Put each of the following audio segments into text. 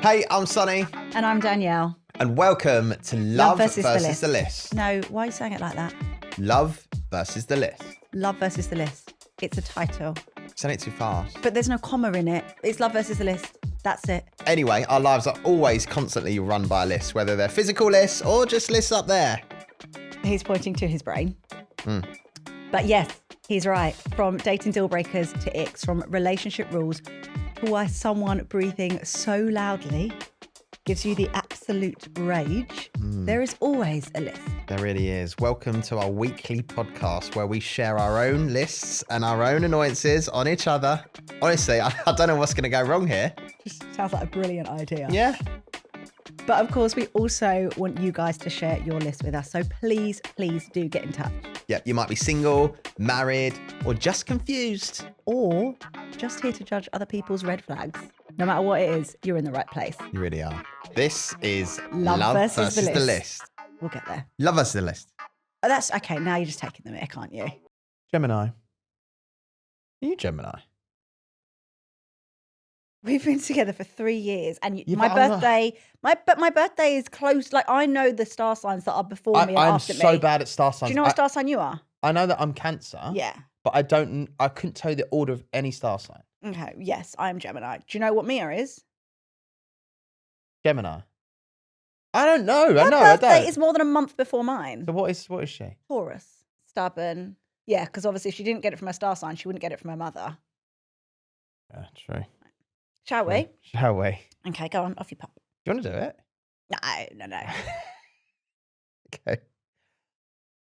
Hey, I'm Sonny. And I'm Danielle. And welcome to Love versus the List. No, why are you saying it like that? Love versus the List. Love versus the List. It's a title. Saying it too fast. But there's no comma in it. It's Love versus the List. That's it. Anyway, our lives are always constantly run by lists, whether they're physical lists or just lists up there. He's pointing to his brain. But yes, he's right. From dating deal breakers to icks, from relationship rules to why someone breathing so loudly gives you the absolute rage. There is always a list. There really is. Welcome to our weekly podcast where we share our own lists and our own annoyances on each other. Honestly, I don't know what's going to go wrong here. Just sounds like a brilliant idea. Yeah. But of course, we also want you guys to share your list with us. So please do get in touch. Yep, you might be single, married, or just confused. Or just here to judge other people's red flags. No matter what it is, you're in the right place. You really are. This is Love versus the list. We'll get there. Love versus the List. Oh, that's okay. Now you're just taking the mick, aren't you? Gemini. Are you Gemini? We've been together for 3 years, and Yeah, my but I'm birthday. My birthday is close. Like, I know the star signs that are before me and I'm after me. so bad at star signs. Do you know what star sign you are? I know that I'm Cancer. Yeah. But I couldn't tell you the order of any star sign. Okay. Yes, I am Gemini. Do you know what Mia is? Gemini. I don't know. Her I birthday don't. is more than a month before mine. So what is she? Taurus. Stubborn. Yeah, because obviously if she didn't get it from her star sign, she wouldn't get it from her mother. Yeah, true. Shall we? Shall we? Okay, go on. Off you pop. Do you want to do it? No. Okay.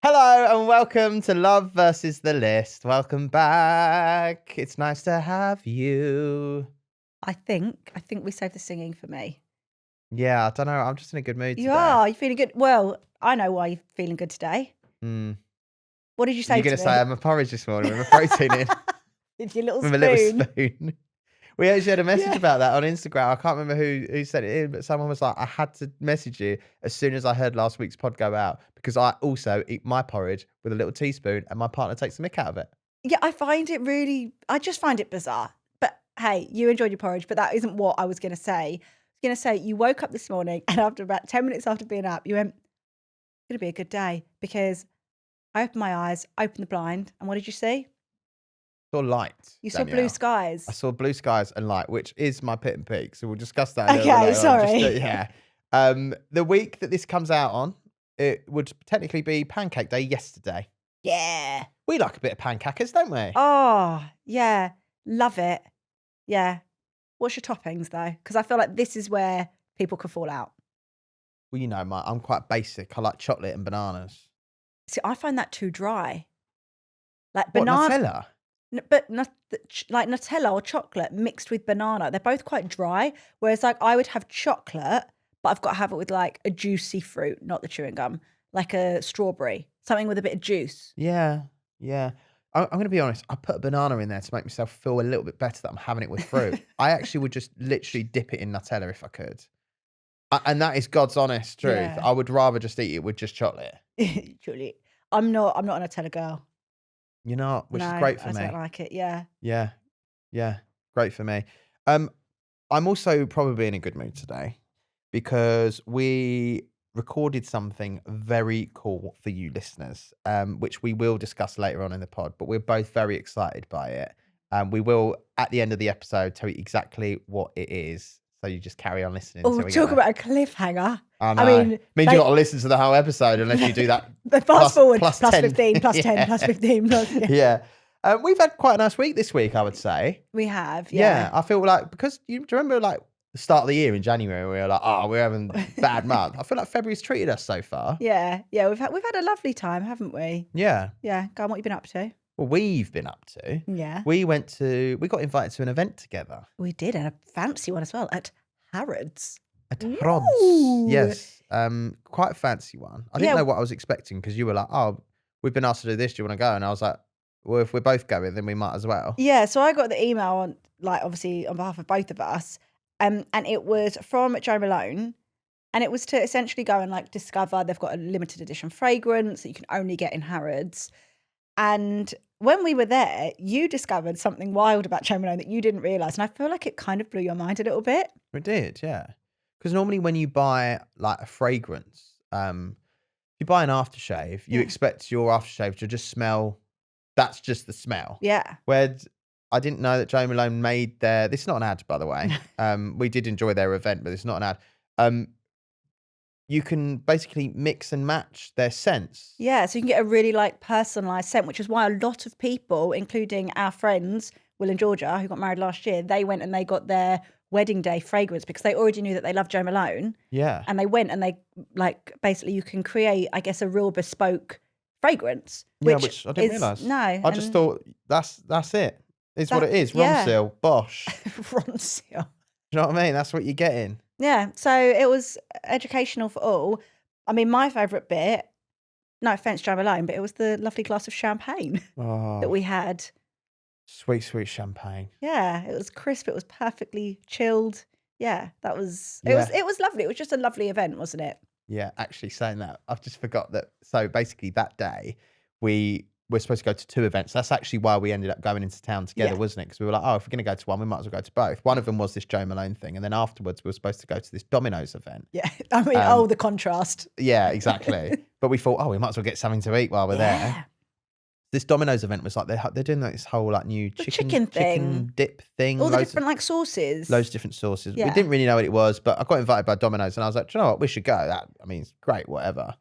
Hello and welcome to Love versus the List. Welcome back. It's nice to have you. I think we saved the singing for me. Yeah, I don't know. I'm just in a good mood today. You are. You feeling good? Well, I know why you're feeling good today. What did you say? You're going to say I'm a porridge this morning with a protein in. With your little With spoon. a little spoon. We actually had a message about that on Instagram. I can't remember who sent it in, but someone was like, I had to message you as soon as I heard last week's pod go out because I also eat my porridge with a little teaspoon and my partner takes the mick out of it. Yeah, I just find it bizarre. But hey, you enjoyed your porridge, but that isn't what I was going to say. I was going to say you woke up this morning and after about 10 minutes after being up, you went, it's going to be a good day because I opened my eyes, opened the blind, and what did you see? Saw light. You saw Danielle. blue skies. I saw blue skies and light, which is my pit and peak. So we'll discuss that. Okay, sorry. Yeah. The week that this comes out on, it would technically be Pancake Day yesterday. Yeah. We like a bit of pancakers, don't we? Oh, yeah. Love it. Yeah. What's your toppings though? Because I feel like this is where people could fall out. Well, you know, I'm quite basic. I like chocolate and bananas. See, I find that too dry. Like What, banana. Nutella? But like Nutella or chocolate mixed with banana, they're both quite dry. Whereas like I would have chocolate, but I've got to have it with like a juicy fruit, not the chewing gum, like a strawberry, something with a bit of juice. Yeah. I'm going to be honest. I put a banana in there to make myself feel a little bit better that I'm having it with fruit. I actually would just literally dip it in Nutella if I could. And that is God's honest truth. Yeah. I would rather just eat it with just chocolate. Truly, I'm not a Nutella girl. You're not, which is No, great for me. I don't like it. Yeah. Yeah, great for me. I'm also probably in a good mood today because we recorded something very cool for you listeners, which we will discuss later on in the pod, but we're both very excited by it. We will, at the end of the episode, tell you exactly what it is. So you just carry on listening. Oh, talk about a cliffhanger. I know. I mean, means you got to listen to the whole episode unless you do that. Fast forward, plus plus 10. 15, plus 10, Yeah. plus 15. Yeah. We've had quite a nice week this week, I would say. We have, Yeah, I feel like, because do you remember like the start of the year in January, we were like, oh, we're having a bad month. I feel like February's treated us so far. Yeah, we've had a lovely time, haven't we? Yeah. Yeah, go on, what you been up to? Well, we've been up to. Yeah. We got invited to an event together. We did, and a fancy one as well, at Harrods. At Harrods. Ooh. Yes. Quite a fancy one. I didn't Yeah. know what I was expecting because you were like, oh, we've been asked to do this. Do you want to go? And I was like, well, if we're both going, then we might as well. Yeah, so I got the email on, like, obviously on behalf of both of us, and it was from Jo Malone, and it was to essentially go and like discover they've got a limited edition fragrance that you can only get in Harrods. And when we were there, you discovered something wild about Jo Malone that you didn't realise, and I feel like it kind of blew your mind a little bit. We did, yeah. Because normally when you buy like a fragrance, if you buy an aftershave, you expect your aftershave to just smell. That's just the smell. Yeah. Where I didn't know that Jo Malone made their. This is not an ad, by the way. We did enjoy their event, but it's not an ad. You can basically mix and match their scents. Yeah, so you can get a really like personalised scent, which is why a lot of people, including our friends, Will and Georgia, who got married last year, they went and they got their wedding day fragrance because they already knew that they loved Jo Malone. Yeah. And they went and they like basically you can create, I guess, a real bespoke fragrance. Which I didn't realise. No. I just thought that's it. It's what it is. Yeah. Ronseal, Bosch. Ronseal. You know what I mean? That's what you're getting. Yeah. So it was educational for all. I mean, my favourite bit, no offence, Jo Malone, but it was the lovely glass of champagne that we had. Sweet, sweet champagne. Yeah, it was crisp. It was perfectly chilled. Yeah, that was it was lovely. It was just a lovely event, wasn't it? Yeah, actually saying that, I've just forgot that. So basically that day we were supposed to go to 2 events. That's actually why we ended up going into town together, wasn't it? Because we were like, oh, if we're going to go to one, we might as well go to both. One of them was this Jo Malone thing. And then afterwards we were supposed to go to this Domino's event. Yeah, I mean, the contrast. Yeah, exactly. But we thought, oh, we might as well get something to eat while we're there. This Domino's event was like, they're doing like this whole like new chicken dip thing. All the different like sauces. Loads of different sauces. Yeah. We didn't really know what it was, but I got invited by Domino's and I was like, do you know what? We should go. It's great, whatever.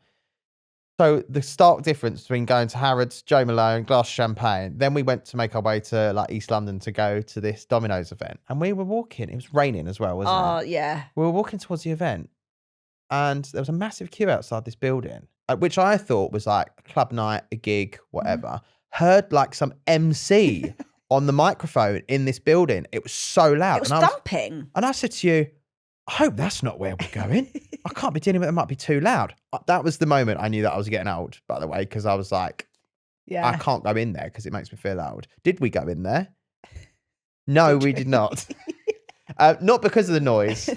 So the stark difference between going to Harrods, Jo Malone, glass of champagne, then we went to make our way to like East London to go to this Domino's event. And we were walking. It was raining as well, wasn't it? Oh, yeah. We were walking towards the event and there was a massive queue outside this building, which I thought was like a club night, a gig, whatever. Heard like some MC on the microphone in this building. It was so loud. It was thumping. And I said to you, I hope that's not where we're going. I can't be dealing with it. It might be too loud. That was the moment I knew that I was getting old, by the way, because I was like, I can't go in there because it makes me feel old. Did we go in there? No, we did not. Not because of the noise.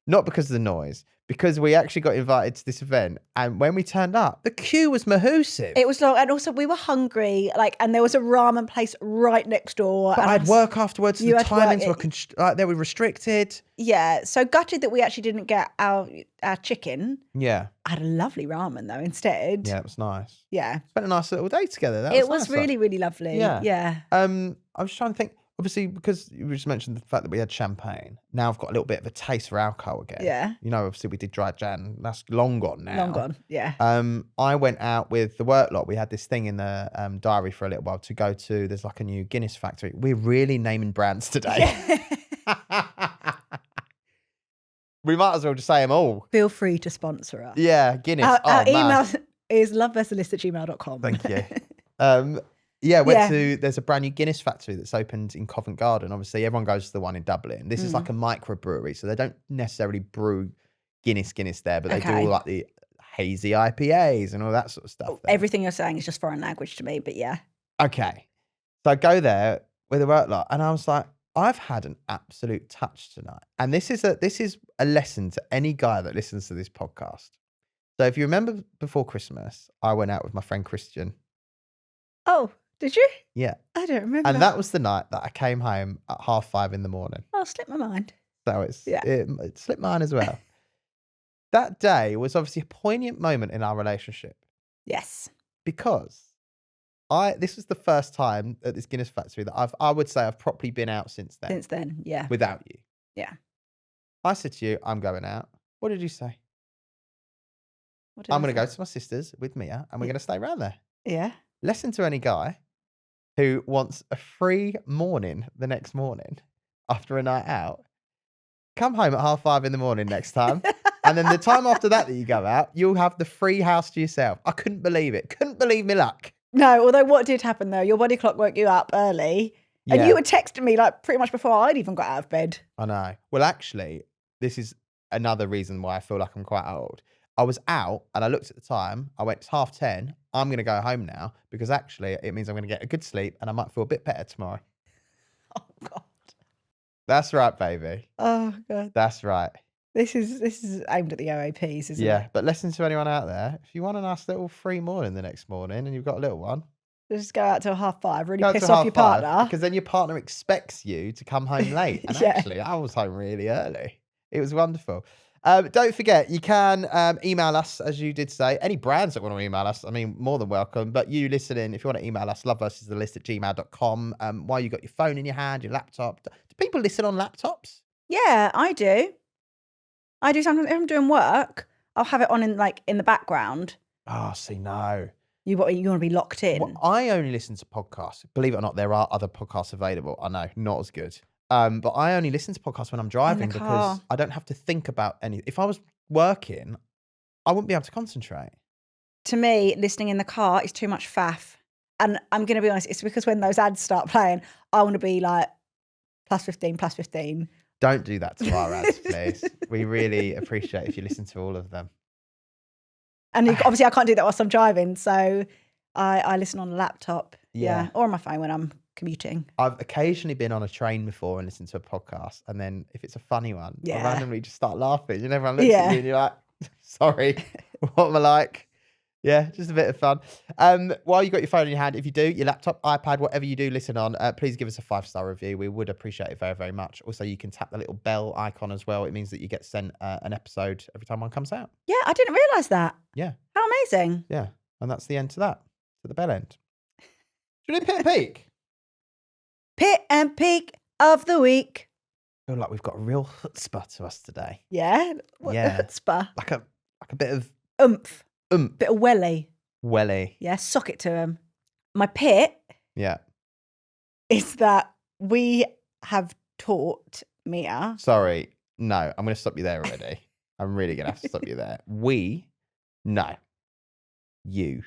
Not because of the noise. Because we actually got invited to this event, and when we turned up, the queue was mahoosive. It was long, and also we were hungry. And there was a ramen place right next door. But and I had work afterwards. So the timings were they were restricted. Yeah, so gutted that we actually didn't get our chicken. Yeah, I had a lovely ramen though instead. Yeah, it was nice. Yeah, spent a nice little day together. It was really, really lovely. Yeah. I was trying to think. Obviously, because you just mentioned the fact that we had champagne, now I've got a little bit of a taste for alcohol again. Yeah. You know, obviously we did dry Jan. That's long gone now. Long gone, yeah. I went out with the work lot. We had this thing in the diary for a little while to go to. There's like a new Guinness factory. We're really naming brands today. We might as well just say them all. Feel free to sponsor us. Yeah, Guinness. Our email is lovevesselist@gmail.com. Thank you. Yeah, went to, there's a brand new Guinness factory that's opened in Covent Garden. Obviously, everyone goes to the one in Dublin. This is like a microbrewery, so they don't necessarily brew Guinness there, but they do all like the hazy IPAs and all that sort of stuff. Everything you're saying is just foreign language to me, but yeah. Okay. So I go there with the work lot, and I was like, I've had an absolute touch tonight. And this is a lesson to any guy that listens to this podcast. So if you remember before Christmas, I went out with my friend Christian. Oh, did you? Yeah. I don't remember. And that was the night that I came home at 5:30 in the morning. Oh, slipped my mind. So it slipped mine as well. That day was obviously a poignant moment in our relationship. Yes. Because this was the first time at this Guinness factory that I would say I've properly been out since then. Since then, yeah. Without you. Yeah. I said to you, I'm going out. What did you say? I'm going to go to my sister's with Mia and we're going to stay around there. Yeah. Listen to any guy who wants a free morning the next morning after a night out. Come home at 5:30 in the morning next time. And then the time after that you go out, you'll have the free house to yourself. I couldn't believe it. Couldn't believe me luck. No, although what did happen though, your body clock woke you up early. Yeah. And you were texting me like pretty much before I'd even got out of bed. I know. Well, actually, this is another reason why I feel like I'm quite old. I was out and I looked at the time. I went, it's 10:30. I'm going to go home now because actually it means I'm going to get a good sleep and I might feel a bit better tomorrow. Oh, God. That's right, baby. Oh, God. That's right. This is aimed at the OAPs, isn't it? Yeah, but listen to anyone out there. If you want a nice little free morning the next morning and you've got a little one. Just go out till 5:30, really piss off your partner. Because then your partner expects you to come home late. And actually, I was home really early. It was wonderful. Don't forget, you can email us, as you did say. Any brands that want to email us, I mean, more than welcome. But you listening, if you want to email us, loveversusthelist@gmail.com. While you got your phone in your hand, your laptop. Do people listen on laptops? Yeah, I do. I do sometimes. If I'm doing work, I'll have it on in the background. Oh, see, no. You want to be locked in. Well, I only listen to podcasts. Believe it or not, there are other podcasts available. I know, not as good. But I only listen to podcasts when I'm driving because car. I don't have to think about any. If I was working, I wouldn't be able to concentrate. To me, listening in the car is too much faff. And I'm going to be honest, it's because when those ads start playing, I want to be like, +15, +15. Don't do that to our ads, please. We really appreciate if you listen to all of them. And obviously I can't do that whilst I'm driving. So I listen on a laptop. Yeah. Or on my phone when I'm commuting. I've occasionally been on a train before and listened to a podcast. And then if it's a funny one, I randomly just start laughing. And everyone looks at you and you're like, sorry, what am I like? Yeah, just a bit of fun. While you got your phone in your hand, if you do, your laptop, iPad, whatever you do listen on, please give us a 5-star review. We would appreciate it very, very much. Also, you can tap the little bell icon as well. It means that you get sent an episode every time one comes out. Yeah, I didn't realise that. Yeah. How amazing. Yeah. And that's the end to that, to the bell end. Should we do Pit and Peak? Pit and Peak of the week. I feel like we've got a real chutzpah to us today. Yeah? What chutzpah? Like a bit of oomph. Oomph. Bit of welly. Welly. Yeah, sock it to him. My pit is that we have taught Mia. Sorry. No, I'm going to stop you there already. I'm really going to have to stop you there. No. You.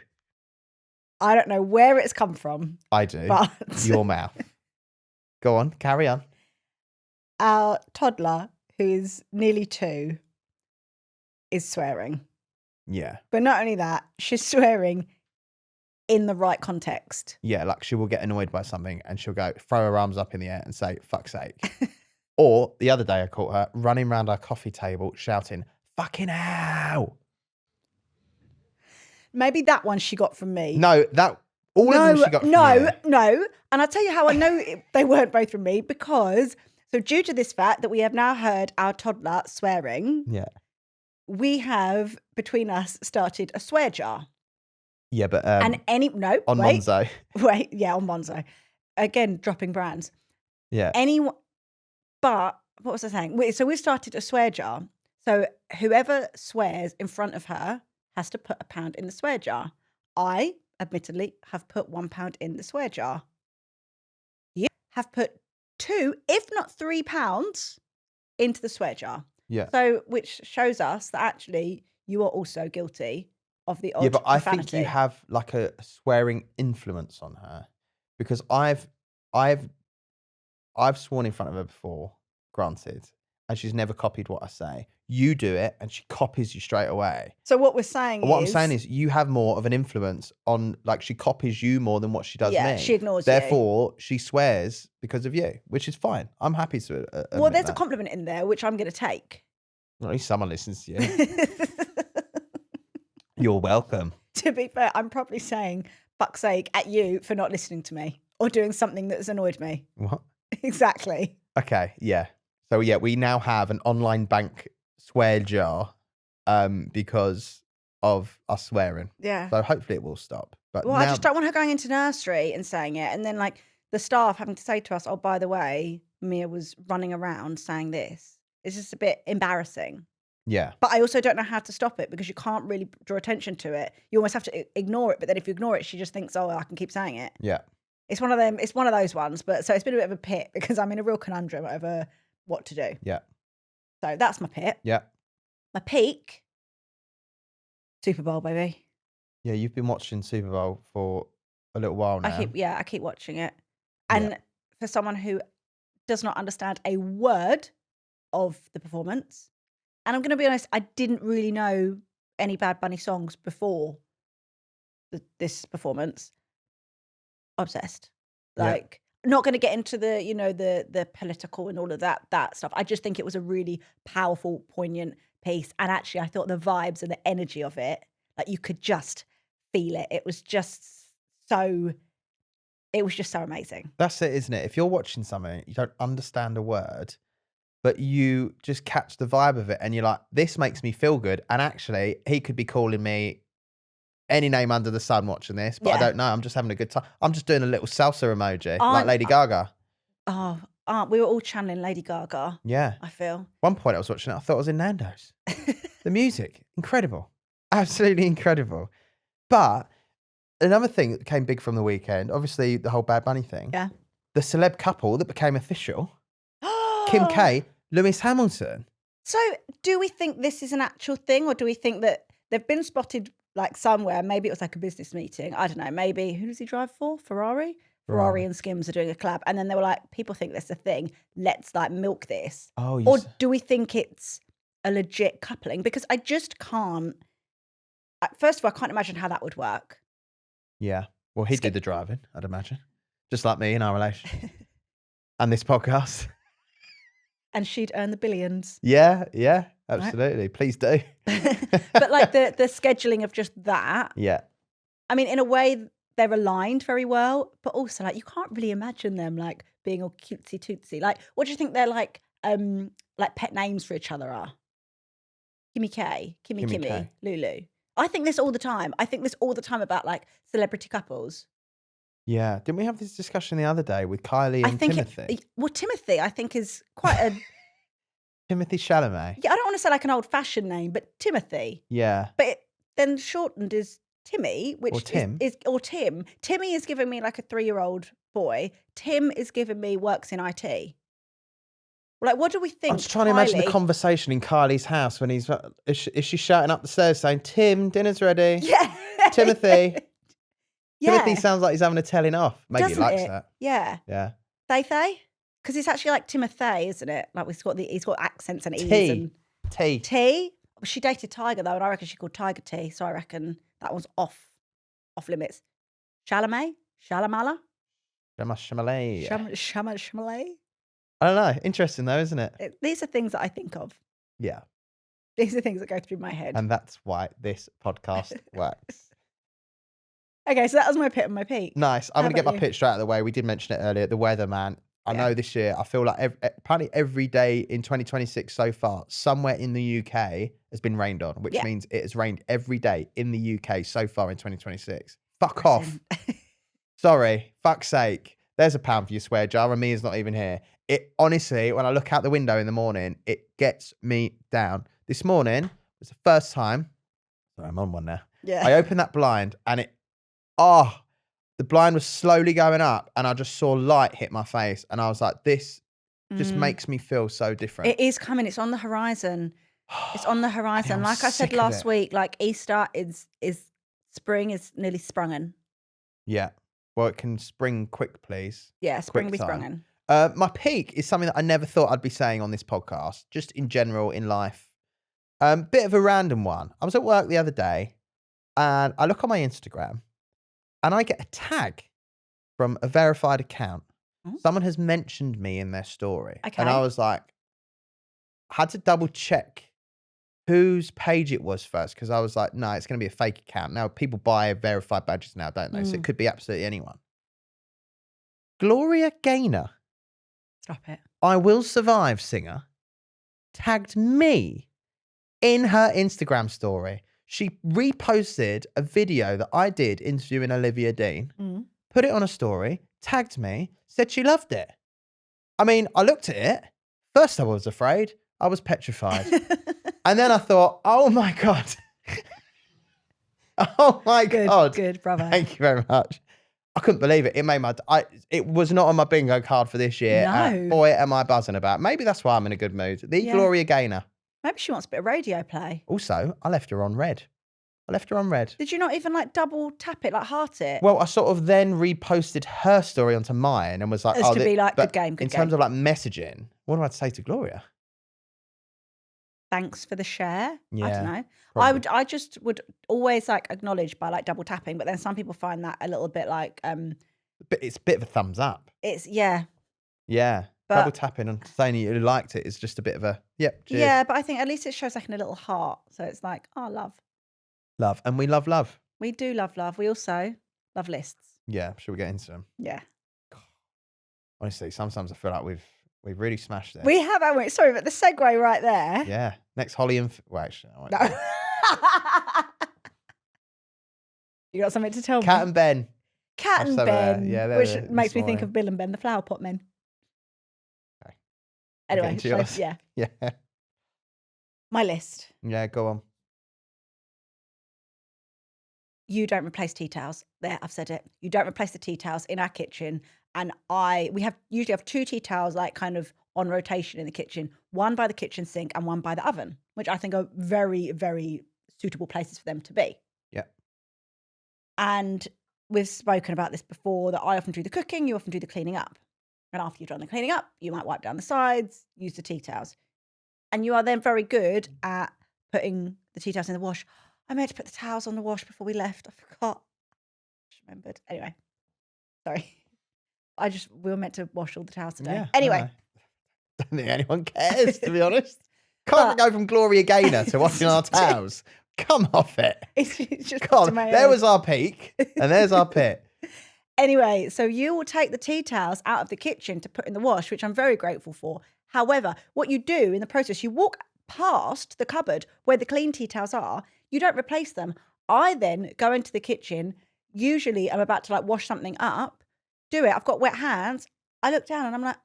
I don't know where it's come from. I do. But your mouth. Go on, carry on. Our toddler, who is nearly 2, is swearing. Yeah. But not only that, she's swearing in the right context. Yeah, like she will get annoyed by something and she'll go throw her arms up in the air and say, fuck's sake. Or the other day I caught her running around our coffee table shouting, fucking hell. Maybe that one she got from me. No, of them she got from you. No. And I'll tell you how I know they weren't both from me, because so due to this fact that we have now heard our toddler swearing. Yeah. We have, between us, started a swear jar. Yeah, but on Monzo. Wait, yeah, on Monzo. Again, dropping brands. Yeah. But what was I saying? So we started a swear jar. So whoever swears in front of her has to put £1 in the swear jar. I, admittedly, have put £1 in the swear jar. You have put £2, if not £3, into the swear jar. Yeah. So, which shows us that actually you are also guilty of the odd Yeah, but I profanity. think you have like a swearing influence on her, because I've sworn in front of her before, granted, and she's never copied what I say. You do it and she copies you straight away. So what we're saying What I'm saying is you have more of an influence on, like, she copies you more than what she does me. She ignores you. Therefore, she swears because of you, which is fine. I'm happy to well, there's that. a compliment in there, which I'm going to take. At least someone listens to you. You're welcome. To be fair, I'm probably saying fuck's sake at you for not listening to me or doing something that's annoyed me. What? Exactly. Okay, yeah. So yeah, we now have an online bank swear jar because of us swearing. Yeah. So hopefully it will stop. But well, now... I just don't want her going into nursery and saying it, and then like the staff having to say to us, oh, by the way, Mia was running around saying this. It's just a bit embarrassing. Yeah. But I also don't know how to stop it, because you can't really draw attention to it. You almost have to ignore it. But then if you ignore it, she just thinks, oh, I can keep saying it. Yeah. It's one of them. It's one of those ones. But so it's been a bit of a pit, because I'm in a real conundrum over what to do. Yeah. So that's my pit. Yeah. My peak, Super Bowl, baby. Yeah, you've been watching Super Bowl for a little while now. I keep watching it. And for someone who does not understand a word of the performance, and I'm going to be honest, I didn't really know any Bad Bunny songs before this performance. Obsessed. Like, not going to get into the, you know, the political and all of that stuff. I just think it was a really powerful, poignant piece. And actually, I thought the vibes and the energy of it, like, you could just feel it. It was just so amazing. That's it, isn't it? If you're watching something, you don't understand a word, but you just catch the vibe of it and you're like, this makes me feel good. And actually, he could be calling me any name under the sun watching this, but I don't know. I'm just having a good time. I'm just doing a little salsa emoji like Lady Gaga. Oh, we were all channeling Lady Gaga. Yeah. I feel. One point I was watching it, I thought I was in Nando's. The music, incredible. Absolutely incredible. But another thing that came big from the weekend, obviously the whole Bad Bunny thing. Yeah. The celeb couple that became official, Kim K, Lewis Hamilton. So do we think this is an actual thing, or do we think that they've been spotted like somewhere? Maybe it was like a business meeting. I don't know. Maybe, who does he drive for? Ferrari? Ferrari and Skims are doing a collab. And then they were like, people think that's a thing. Let's like milk this. Oh, or do we think it's a legit coupling? Because I just can't. First of all, I can't imagine how that would work. Yeah. Well, he did the driving, I'd imagine. Just like me in our relationship. And this podcast. And she'd earn the billions. Yeah, absolutely. Right? Please do. But like the scheduling of just that. Yeah. I mean, in a way, they're aligned very well, but also like you can't really imagine them like being all cutesy tootsy. Like, what do you think they're like pet names for each other are? Kimmy K, Kimmy, Lulu. I think this all the time. I think this all the time about like celebrity couples. Yeah. Didn't we have this discussion the other day with Kylie and Timothee? Timothee, I think, is quite a... Timothee Chalamet. Yeah, I don't want to say like an old-fashioned name, but Timothee. Yeah. But then shortened is Timmy, which or Tim. Or Tim. Timmy is giving me like a 3-year-old boy. Tim is giving me works in IT. Like, what do we think? I'm just trying to imagine the conversation in Kylie's house when he's... Is she shouting up the stairs saying, Tim, dinner's ready? Yeah. Timothy. Yeah. Timothy sounds like he's having a telling off. Maybe Doesn't he likes it? that. Yeah. Yeah. They? Because it's actually like Timothée, isn't it? Like he's got accents and E's and T. Well, she dated Tiger though, and I reckon she called Tiger T. So I reckon that was off limits. Chalamet? Shalamala? Chalamet. Chalamet? I don't know. Interesting though, isn't it? These are things that I think of. Yeah. These are things that go through my head. And that's why this podcast works. Okay, so that was my pit and my peak. Nice. I'm going to get my pitch straight out of the way. We did mention it earlier. The weather, man. I know this year, I feel like apparently every day in 2026 so far, somewhere in the UK has been rained on, which means it has rained every day in the UK so far in 2026. Fuck off. Sorry. Fuck's sake. There's £1 for your swear jar, and me is not even here. It honestly, when I look out the window in the morning, it gets me down. This morning was the first time. Sorry, I'm on one now. Yeah. I opened that blind and the blind was slowly going up and I just saw light hit my face and I was like, this just makes me feel so different. It is coming. It's on the horizon. It's on the horizon. Like I said last week, like Easter is spring is nearly sprungen. Yeah. Well, it can spring quick, please. Yeah, spring be sprungen. My peak is something that I never thought I'd be saying on this podcast, just in general in life. Bit of a random one. I was at work the other day and I look on my Instagram and I get a tag from a verified account. Someone has mentioned me in their story. Okay. And I was like, had to double check whose page it was first because I was like, no, it's going to be a fake account. Now, people buy verified badges now, don't they? So it could be absolutely anyone. Gloria Gaynor. Stop it. I Will Survive singer tagged me in her Instagram story. She reposted a video that I did interviewing Olivia Dean, put it on a story, tagged me, said she loved it. I mean, I looked at it. First I was afraid. I was petrified. And then I thought, oh my God. Oh my God. Good, bravo. Thank you very much. I couldn't believe it. It made it was not on my bingo card for this year. No. Boy, am I buzzing about. Maybe that's why I'm in a good mood. Gloria Gaynor. Maybe she wants a bit of radio play. Also, I left her on red. Did you not even like double tap it, like heart it? Well, I sort of then reposted her story onto mine and was like, to be like, good game. In terms of like messaging, what do I say to Gloria? Thanks for the share. Yeah, I don't know. probably. I just would always like acknowledge by like double tapping, but then some people find that a little bit like But it's a bit of a thumbs up. Yeah. But double tapping and saying you liked it is just a bit of a cheers. Yeah, but I think at least it shows like in a little heart. So it's like, oh, love. Love. And we love love. We do love love. We also love lists. Yeah, should we get into them? Yeah. Honestly, sometimes I feel like we've We've really smashed this. We have, haven't we? Sorry, but the segue right there. Yeah. Next, Holly and... Well, actually, I won't No. do it. You got something to tell me? Cat and Ben. Cat Watched and some of that. Ben, Yeah, which this makes me think morning. of Bill and Ben, the flower pot men. Okay. Anyway, Getting to yours. yeah. Yeah. My list. Yeah, go on. You don't replace tea towels. There, I've said it. You don't replace the tea towels in our kitchen. And we usually have 2 tea towels like kind of on rotation in the kitchen, one by the kitchen sink and one by the oven, which I think are very, very suitable places for them to be. Yeah. And we've spoken about this before, that I often do the cooking, you often do the cleaning up. And after you've done the cleaning up, you might wipe down the sides, use the tea towels. And you are then very good at putting the tea towels in the wash. I meant to put the towels on the wash before we left. I forgot. Just remembered. Anyway, sorry. We were meant to wash all the towels today. Yeah. Anyway. Don't think anyone cares, to be honest. Can't go from Gloria Gaynor to washing our towels. Come off it. It's just Come popped on. in my There head. was our peak, and there's our pit. Anyway, so you will take the tea towels out of the kitchen to put in the wash, which I'm very grateful for. However, what you do in the process, you walk past the cupboard where the clean tea towels are. You don't replace them. I then go into the kitchen. Usually I'm about to like wash something up, do it. I've got wet hands. I look down and I'm like,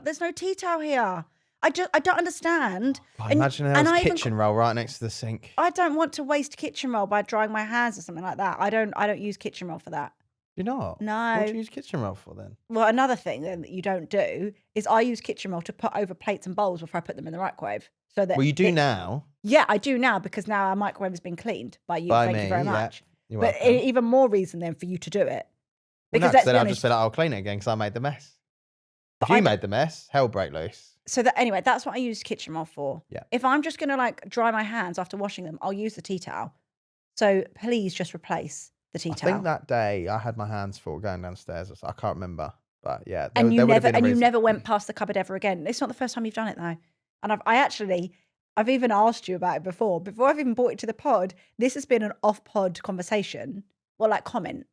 there's no tea towel here. I don't understand. Imagine there was a kitchen roll right next to the sink. I don't want to waste kitchen roll by drying my hands or something like that. I don't use kitchen roll for that. You're not? No. What do you use kitchen roll for then? Well, another thing then that you don't do is I use kitchen roll to put over plates and bowls before I put them in the microwave. So that Well, you do now. Yeah, I do now because now our microwave has been cleaned by you. By Thank me, you very yeah. much. You're But welcome. even more reason then for you to do it. Well, Because no, let's be then I honest, just said I'll clean it again because I made the mess. If But you made the mess, hell break loose. so that anyway, that's what I use kitchen roll for. Yeah. If I'm just gonna like dry my hands after washing them, I'll use the tea towel. So please just replace the tea I towel. think that day I had my hands full going downstairs. I can't remember, but yeah. And you there would have been a you reason. never went past the cupboard ever again. It's not the first time you've done it though. And I've even asked you about it before. Before I've even brought it to the pod, this has been an off-pod conversation, or like comment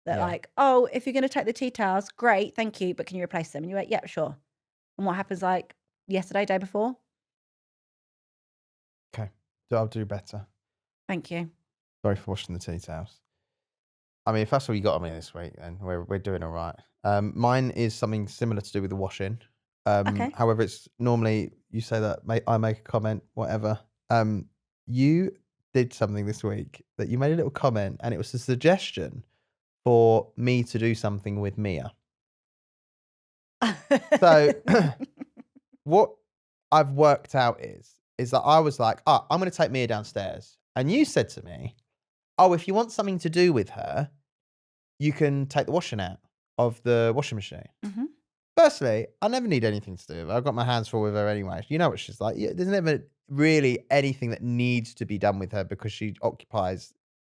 that like, oh, if you're going to take the tea towels, great, thank you, but can you replace them? And you went, yeah, sure. And what happens like yesterday, day before? Okay, I'll do better. Thank you. Sorry for washing the tea towels. I mean, if that's all you got on me this week, then we're doing all right. Mine is something similar to do with the washing. Okay. However, it's normally you say that I make a comment, whatever. You did something this week that you made a little comment, and it was a suggestion for me to do something with Mia. So what I've worked out is that I was like, I'm going to take Mia downstairs. And you said to me, oh, if you want something to do with her, you can take the washing out of the washing machine. Mhm. Firstly, I never need anything to do with her. I've got my hands full with her anyway. You know what she's like. There's never really anything that needs to be done with her because she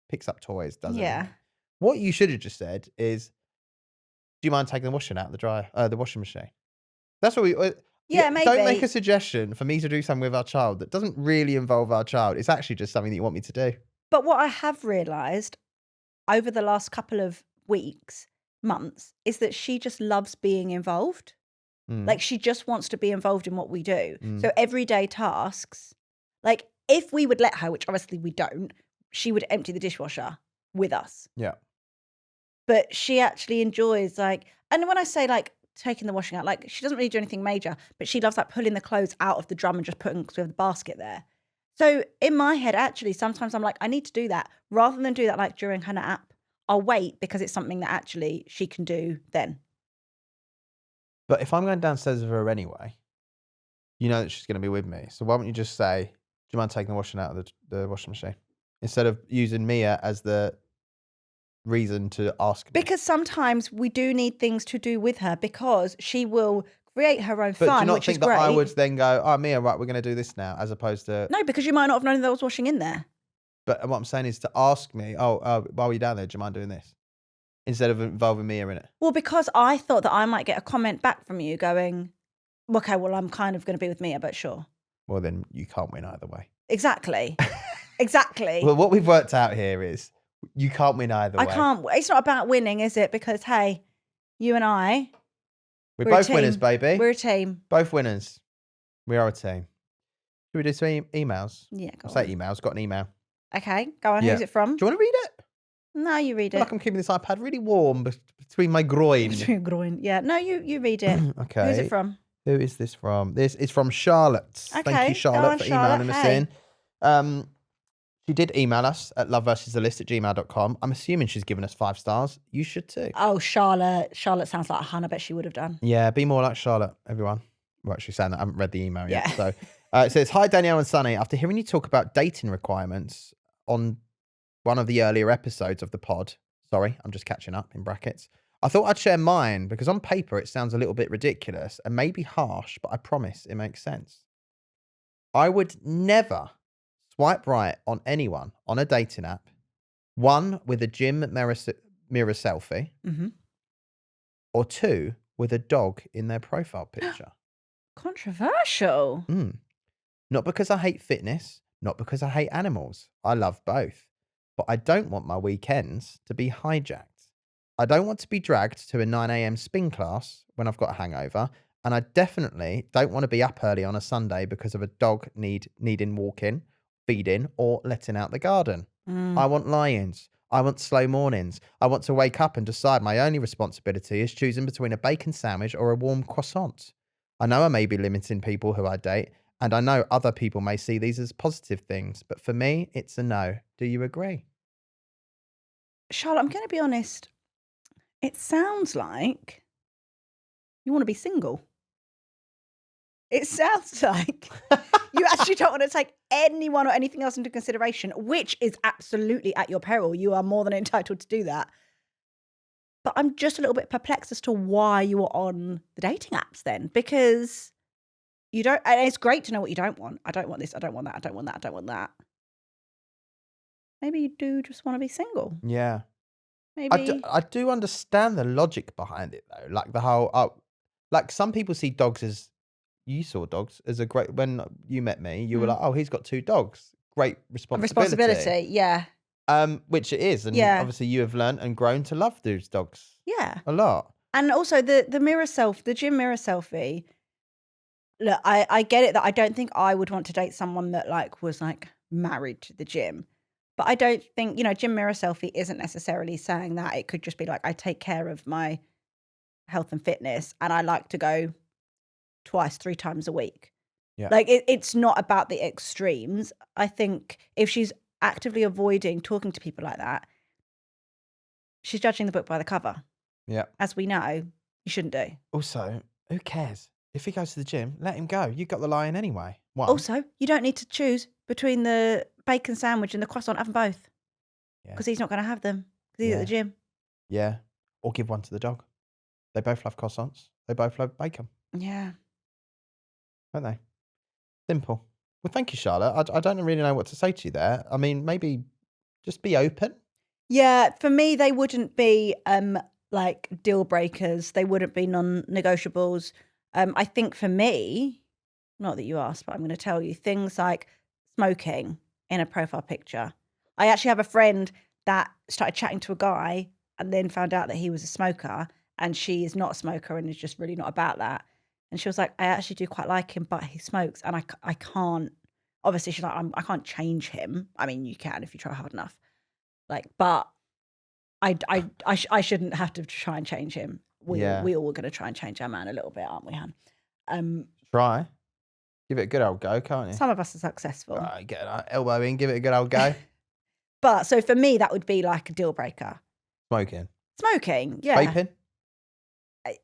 picks up toys, does Yeah. everything. What you should have just said is, do you mind taking the washing out of the washing machine? That's what we... Yeah, Don't make maybe. a suggestion for me to do something with our child that doesn't really involve our child. It's actually just something that you want me to do. But what I have realised over the last couple of weeks, months, is that she just loves being involved. Mm. Like she just wants to be involved in what we do. Mm. So everyday tasks, like if we would let her, which obviously we don't, she would empty the dishwasher with us. Yeah. But she actually enjoys like, and when I say like taking the washing out, like she doesn't really do anything major, but she loves like pulling the clothes out of the drum and just putting, because we have the basket there. So in my head, actually, sometimes I'm like, I need to do that rather than do that like during her nap. I'll wait because it's something that actually she can do then. But if I'm going downstairs with her anyway, you know that she's going to be with me. So why don't you just say, do you mind taking the washing out of the washing machine? Instead of using Mia as the reason to ask me. Because sometimes we do need things to do with her because she will create her own But do you fun, not which is think that great. I would then go, oh, Mia, right, we're going to do this now, as opposed to... No, because you might not have known there was washing in there. But what I'm saying is to ask me, while you're down there, do you mind doing this? Instead of involving Mia in it. Well, because I thought that I might get a comment back from you going, okay, well, I'm kind of going to be with Mia, but sure. Well, then you can't win either way. Exactly. Exactly. Well, what we've worked out here is you can't win either way. I can't. It's not about winning, is it? Because, hey, you and I We're We're a both winners, team. baby. We're a team. Both winners. We are a team. Should we do some emails? Yeah, I'll go say on. emails. Got an email. Okay, go on. Yeah. Who's it from? Do you want to read it? No, you read I feel it. like I'm keeping this iPad really warm between my groin. Between groin. Yeah. No, you read it. Okay. Who's it from? Who is this from? This is from Charlotte. Thank Okay, you, go Charlotte, on, for Charlotte. emailing us Hey. in. She did email us at loveversusthelist@gmail.com. I'm assuming she's given us 5 stars. You should too. Oh, Charlotte. Charlotte sounds like a hun. I bet she would have done. Yeah, be more like Charlotte, everyone. We're actually saying that. I haven't read the email yet. Yeah. So it says, Hi, Danielle and Sonny. After hearing you talk about dating requirements on one of the earlier episodes of the pod, sorry, I'm just catching up in brackets. I thought I'd share mine because on paper it sounds a little bit ridiculous and maybe harsh, but I promise it makes sense. I would never swipe right on anyone on a dating app, one with a gym mirror selfie, Mm-hmm. or 2 with a dog in their profile picture. Controversial. Not because I hate fitness, not because I hate animals. I love both. But I don't want my weekends to be hijacked. I don't want to be dragged to a 9 a.m. spin class when I've got a hangover. And I definitely don't want to be up early on a Sunday because of a dog needing walking, feeding, or letting out the garden. I want lions. I want slow mornings. I want to wake up and decide my only responsibility is choosing between a bacon sandwich or a warm croissant. I know I may be limiting people who I date, and I know other people may see these as positive things, but for me, it's a no. Do you agree? Charlotte, I'm going to be honest. It sounds like you want to be single. It sounds like you actually don't want to take anyone or anything else into consideration, which is absolutely at your peril. You are more than entitled to do that. But I'm just a little bit perplexed as to why you are on the dating apps then, because you don't, and it's great to know what you don't want. I don't want this, I don't want that, I don't want that, I don't want that. Maybe you do just want to be single. Yeah. Maybe. I do understand the logic behind it, though. Like the whole, like some people see dogs as, you saw dogs as a great, when you met me, you were like, oh, he's got 2 dogs. Great responsibility. Yeah. Which it is. And obviously you have learned and grown to love those dogs. Yeah. A lot. And also the gym mirror selfie. Look, I get it that I don't think I would want to date someone that was married to the gym. But I don't think, gym mirror selfie isn't necessarily saying that. It could just be I take care of my health and fitness and I like to go 2-3 times a week. Yeah. It's not about the extremes. I think if she's actively avoiding talking to people like that, she's judging the book by the cover. Yeah. As we know, you shouldn't do. Also, who cares? If he goes to the gym, let him go. You got the lion anyway. One. Also, you don't need to choose between the bacon sandwich and the croissant. Have them both. Because he's not going to have them. Because he's at the gym. Yeah. Or give one to the dog. They both love croissants. They both love bacon. Yeah. Don't they? Simple. Well, thank you, Charlotte. I don't really know what to say to you there. I mean, maybe just be open. Yeah, for me, they wouldn't be deal breakers. They wouldn't be non-negotiables. I think for me, not that you asked, but I'm going to tell you, things like smoking in a profile picture. I actually have a friend that started chatting to a guy and then found out that he was a smoker, and she is not a smoker and is just really not about that. And she was like, I actually do quite like him, but he smokes, and I can't. Obviously, she's like, I can't change him. I mean, you can if you try hard enough. But I shouldn't have to try and change him. We all are going to try and change our man a little bit, aren't we, Han? Try. Give it a good old go, can't you? Some of us are successful. Right, get an elbow in, give it a good old go. But so for me, that would be like a deal breaker. Smoking, yeah. vaping,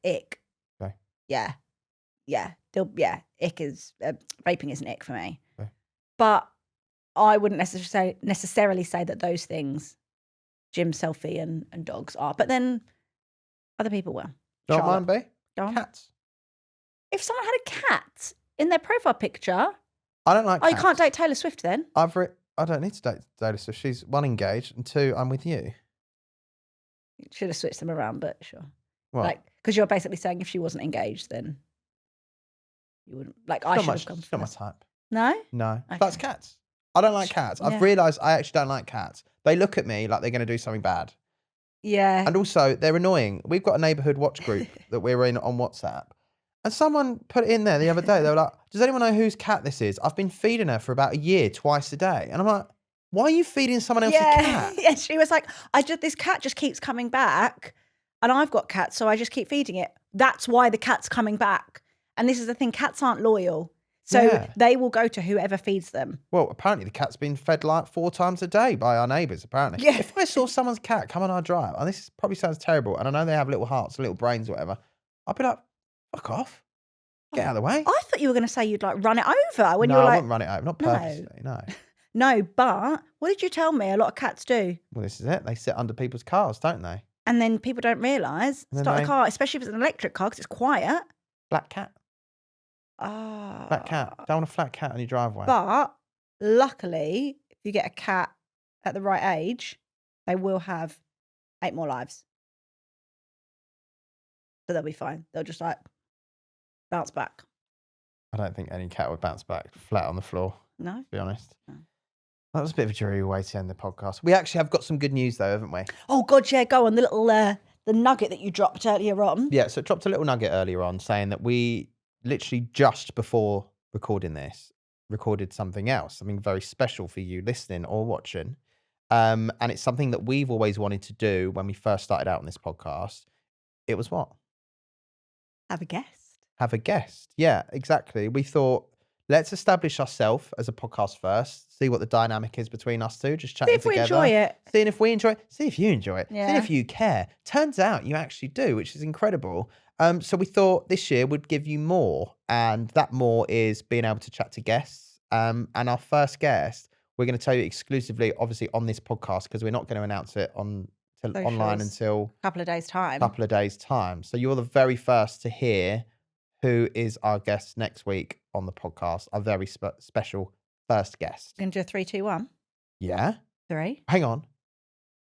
Ick. Okay. Yeah. Ick is vaping is an ick for me. Okay. But I wouldn't necessarily say that those things, gym selfie and dogs are. But then other people will. Don't mind, B. Go on. Cats. If someone had a cat in their profile picture, I don't like. Oh, cats. you can't date Taylor Swift then? I don't need to date Taylor Swift. She's 1, engaged, and 2, I'm with you. Should have switched them around, but sure. What? Because you're basically saying if she wasn't engaged, then you wouldn't. I should have come. It's not my type. No. No, Okay. that's cats. I don't like cats. I've realised I actually don't like cats. They look at me like they're going to do something bad. Yeah. And also, they're annoying. We've got a neighbourhood watch group that we're in on WhatsApp. And someone put it in there the other day. They were like, does anyone know whose cat this is? I've been feeding her for about a year, twice a day. And I'm like, why are you feeding someone else's cat? Yeah, she was like, this cat just keeps coming back, and I've got cats, so I just keep feeding it. That's why the cat's coming back. And this is the thing, cats aren't loyal. So they will go to whoever feeds them. Well, apparently the cat's been fed like 4 times a day by our neighbours, apparently. Yeah. If I saw someone's cat come on our drive, and this probably sounds terrible, and I know they have little hearts, little brains, whatever, I'd be like, fuck off. Get out of the way. I thought you were going to say you'd like run it over when no, you were I like... wouldn't run it over. Not purposely, no. No, but what did you tell me a lot of cats do? Well, this is it. They sit under people's cars, don't they? And then people don't realise, start a car, especially if it's an electric car, because it's quiet. Black cat. Flat cat. Don't want a flat cat on your driveway. But luckily, if you get a cat at the right age, they will have 8 more lives. So they'll be fine. They'll just like bounce back. I don't think any cat would bounce back flat on the floor. No? To be honest. No. That was a bit of a dreary way to end the podcast. We actually have got some good news though, haven't we? Oh God, yeah, go on. The little the nugget that you dropped earlier on. Yeah, so I dropped a little nugget earlier on saying that we literally just before recording this, recorded something else, something very special for you listening or watching. And it's something that we've always wanted to do when we first started out on this podcast. It was what? Have a guest. Have a guest. Yeah, exactly. We thought, let's establish ourselves as a podcast first, see what the dynamic is between us two, just chatting together. See if we enjoy it. Seeing if we enjoy it. See if you enjoy it. Yeah. See if you care. Turns out you actually do, which is incredible. So we thought this year would give you more. And that more is being able to chat to guests. And our first guest, we're going to tell you exclusively, obviously, on this podcast, because we're not going to announce it online until a couple of days' time. So you're the very first to hear who is our guest next week on the podcast, our very special first guest. We're going to do a 3, 2, 1. Yeah. 3. Hang on.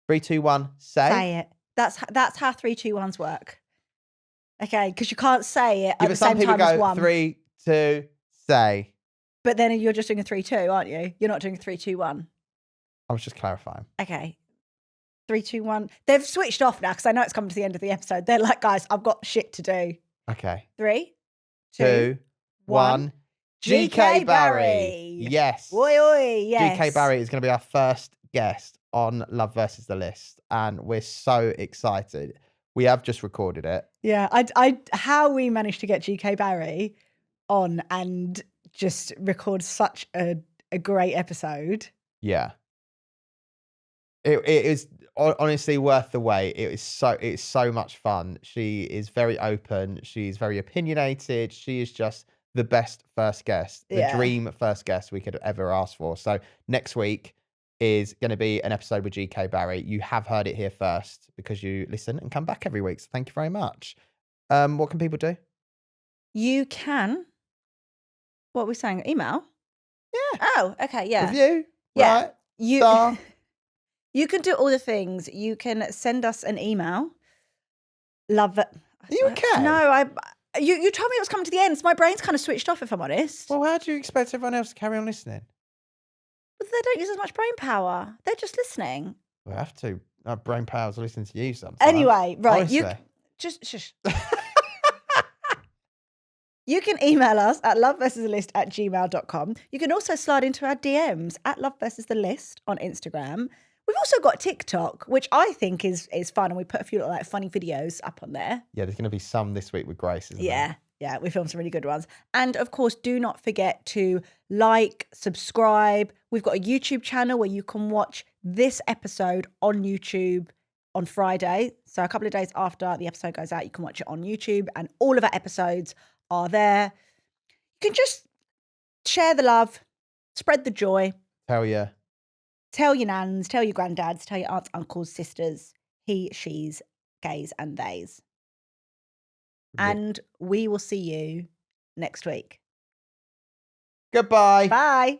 3, 2, 1, say. Say it. That's how 3, 2, 1s work. Okay, because you can't say it at the same time as 1. 3, 2, say. But then you're just doing a 3, 2, aren't you? You're not doing a 3, 2, 1. I was just clarifying. Okay. 3, 2, 1. They've switched off now because I know it's coming to the end of the episode. They're like, guys, I've got shit to do. Okay. 3, 2, 1. GK Barry. Yes. Oi, oi, yes. GK Barry is going to be our first guest on Love versus the List. And we're so excited. We have just recorded it. Yeah. How we managed to get GK Barry on and just record such a great episode. Yeah. It is honestly worth the wait. It's so much fun. She is very open. She's very opinionated. She is just the best first guest, the dream first guest we could ever ask for. So next week is going to be an episode with GK Barry. You have heard it here first because you listen and come back every week. So thank you very much. What can people do? You can. What are we saying? Email? Yeah. Oh, okay. Yeah. Review. Yeah. Right. Star. You can do all the things. You can send us an email. Love it. Are you okay? No, you told me it was coming to the end, so my brain's kind of switched off, if I'm honest. Well, how do you expect everyone else to carry on listening? But they don't use as much brain power. They're just listening. We have to. Our brain powers are listening to you sometimes. Anyway, right. Honestly. You just shush. You can email us at loveversusthelist@gmail.com. You can also slide into our DMs at loveversusTheList on Instagram. We've also got TikTok, which I think is fun, and we put a few like funny videos up on there. Yeah, there's going to be some this week with Grace, isn't there? Yeah, we filmed some really good ones. And of course, do not forget to like, subscribe. We've got a YouTube channel where you can watch this episode on YouTube on Friday. So a couple of days after the episode goes out, you can watch it on YouTube, and all of our episodes are there. You can just share the love, spread the joy. Hell yeah. Tell your nans, tell your granddads, tell your aunts, uncles, sisters, he, she's, gays and theys. And we will see you next week. Goodbye. Bye.